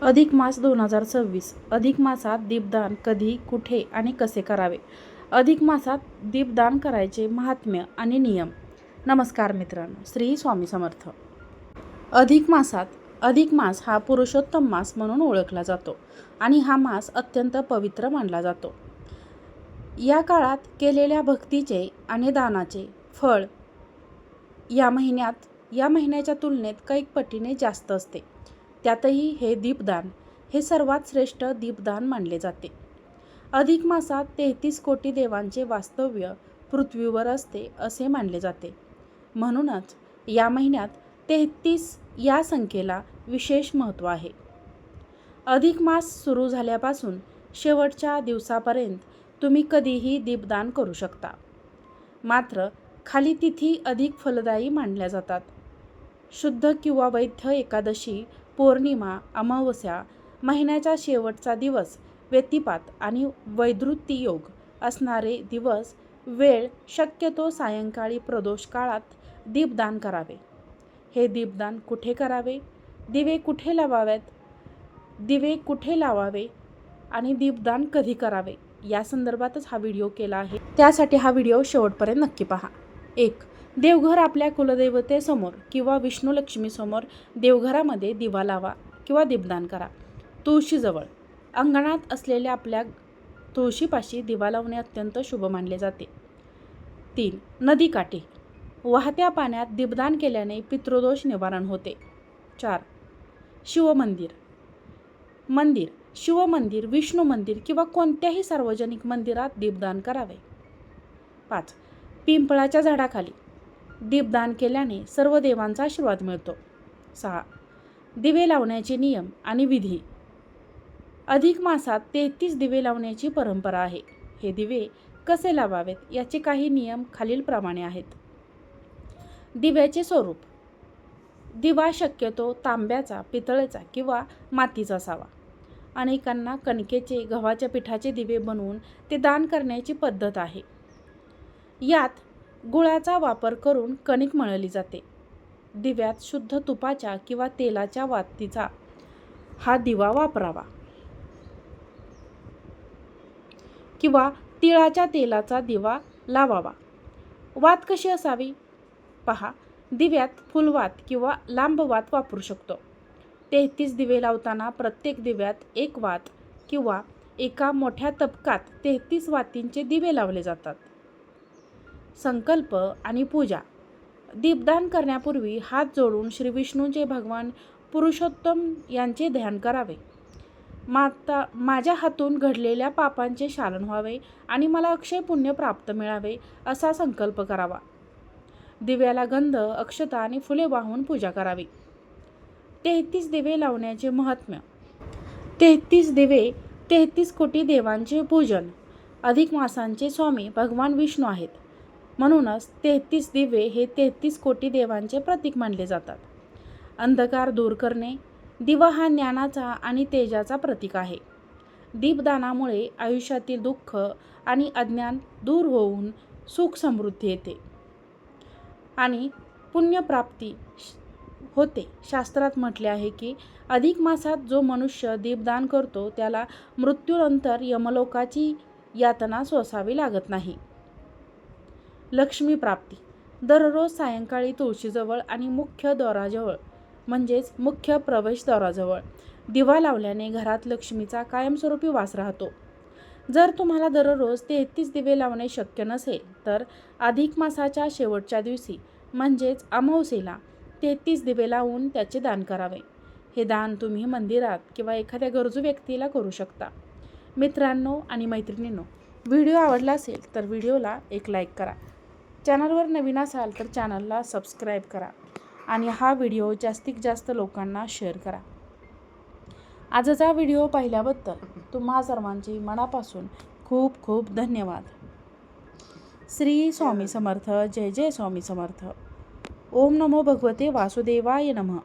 अधिक मास 2026. अधिक मासात दीपदान कधी, कुठे आणि कसे करावे? अधिक मासात दीपदान करायचे महात्म्य आणि नियम. नमस्कार मित्रांनो, श्री स्वामी समर्थ. अधिक मास हा पुरुषोत्तम मास म्हणून ओळखला जातो आणि हा मास अत्यंत पवित्र मानला जातो. या काळात केलेल्या भक्तीचे आणि दानाचे फळ या महिन्याच्या तुलनेत कैक पटीने जास्त असते. त्यातही हे दीपदान हे सर्वात श्रेष्ठ दीपदान मानले जाते. अधिक मासात 33 कोटी देवांचे वास्तव्य पृथ्वीवर असते असे मानले जाते. म्हणूनच या महिन्यात 33 या संख्येला विशेष महत्त्व आहे. अधिक मास सुरू झाल्यापासून शेवटच्या दिवसापर्यंत तुम्ही कधीही दीपदान करू शकता. मात्र खाली तिथी अधिक फलदायी मानल्या जातात. शुद्ध किंवा वैध एकादशी, पौर्णिमा, अमावस्या, महिन्याचा शेवटचा दिवस, व्यतिपात आणि वैधृती योग असणारे दिवस, वेळ शक्यतो सायंकाळी प्रदोष काळात दीपदान करावे. हे दीपदान कुठे करावे? दिवे कुठे लावावे आणि दीपदान कधी करावे या संदर्भातच हा व्हिडिओ केला आहे. त्यासाठी हा व्हिडिओ शेवटपर्यंत नक्की पहा. 1. देवघर. आपल्या कुलदैवतेसमोर किंवा विष्णू लक्ष्मीसमोर देवघरामध्ये दिवा लावा किंवा दीपदान करा. तुळशीजवळ. अंगणात असलेल्या आपल्या तुळशीपाशी दिवा लावणे अत्यंत शुभ मानले जाते. 3. नदीकाठी. वाहत्या पाण्यात दीपदान केल्याने पितृदोष निवारण होते. 4. शिवमंदिर. शिवमंदिर, विष्णू मंदिर किंवा कोणत्याही सार्वजनिक मंदिरात दीपदान करावे. 5. पिंपळाच्या झाडाखाली दीपदान केल्याने सर्व देवांचा आशीर्वाद मिळतो. 6. दिवे लावण्याचे नियम आणि विधी. अधिक मासात 33 दिवे लावण्याची परंपरा आहे. हे दिवे कसे लावावेत याचे काही नियम खालीलप्रमाणे आहेत. दिव्याचे स्वरूप. दिवा शक्यतो तांब्याचा, पितळेचा किंवा मातीचा असावा. अनेकांना कणकेचे, गव्हाच्या पिठाचे दिवे बनवून ते दान करण्याची पद्धत आहे. यात गुळाचा वापर करून कणिक मळली जाते. दिव्यात शुद्ध तुपाच्या किंवा तेलाच्या वातीचा हा दिवा वापरावा किंवा तिळाच्या तेलाचा दिवा लावावा. वात कशी असावी? पहा. दिव्यात फुलवात किंवा लांब वात वापरू शकतो. 33 दिवे लावताना प्रत्येक दिव्यात एक वात किंवा एका मोठ्या तबकात 33 वातींचे दिवे लावले जातात. संकल्प आणि पूजा. दीपदान करण्यापूर्वी हात जोडून श्री विष्णूंचे, भगवान पुरुषोत्तम यांचे ध्यान करावे. माझ्या हातून घडलेल्या पापांचे शालन व्हावे आणि मला अक्षय पुण्य प्राप्त मिळावे असा संकल्प करावा. दिव्याला गंध, अक्षता आणि फुले वाहून पूजा करावी. 33 दिवे लावण्याचे महात्म्य. 33 दिवे 33 कोटी देवांचे पूजन. अधिक मासांचे स्वामी भगवान विष्णू आहेत. म्हणूनच 33 दिवे हे 33 कोटी देवांचे प्रतीक मानले जातात. अंधकार दूर करणे. दिवा हा ज्ञानाचा आणि तेजाचा प्रतीक आहे. दीपदानामुळे आयुष्यातील दुःख आणि अज्ञान दूर होऊन सुख समृद्धी येते आणि पुण्यप्राप्ती होते. शास्त्रात म्हटले आहे की अधिक मासात जो मनुष्य दीपदान करतो त्याला मृत्यूनंतर यमलोकाची यातना सोसावी लागत नाही. लक्ष्मी प्राप्ती. दररोज सायंकाळी तुळशीजवळ आणि मुख्य द्वाराजवळ म्हणजेच मुख्य प्रवेशद्वाराजवळ दिवा लावल्याने घरात लक्ष्मीचा कायमस्वरूपी वास राहतो. जर तुम्हाला दररोज 33 दिवे लावणे शक्य नसेल तर अधिक मासाच्या शेवटच्या दिवशी म्हणजेच अमावस्येला 33 दिवे लावून त्याचे दान करावे. हे दान तुम्ही मंदिरात किंवा एखाद्या गरजू व्यक्तीला करू शकता. मित्रांनो आणि मैत्रिणींनो, व्हिडिओ आवडला असेल तर व्हिडिओला एक लाईक करा. चॅनलवर नवीन असाल तर चॅनलला सबस्क्राईब करा आणि हा व्हिडिओ जास्तीत जास्त लोकांना शेअर करा. आजचा व्हिडिओ पाहिल्याबद्दल तुम्हा सर्वांचे मनापासून खूप खूप धन्यवाद. श्री स्वामी समर्थ. जय जय स्वामी समर्थ. ओम नमो भगवते वासुदेवाय नमः.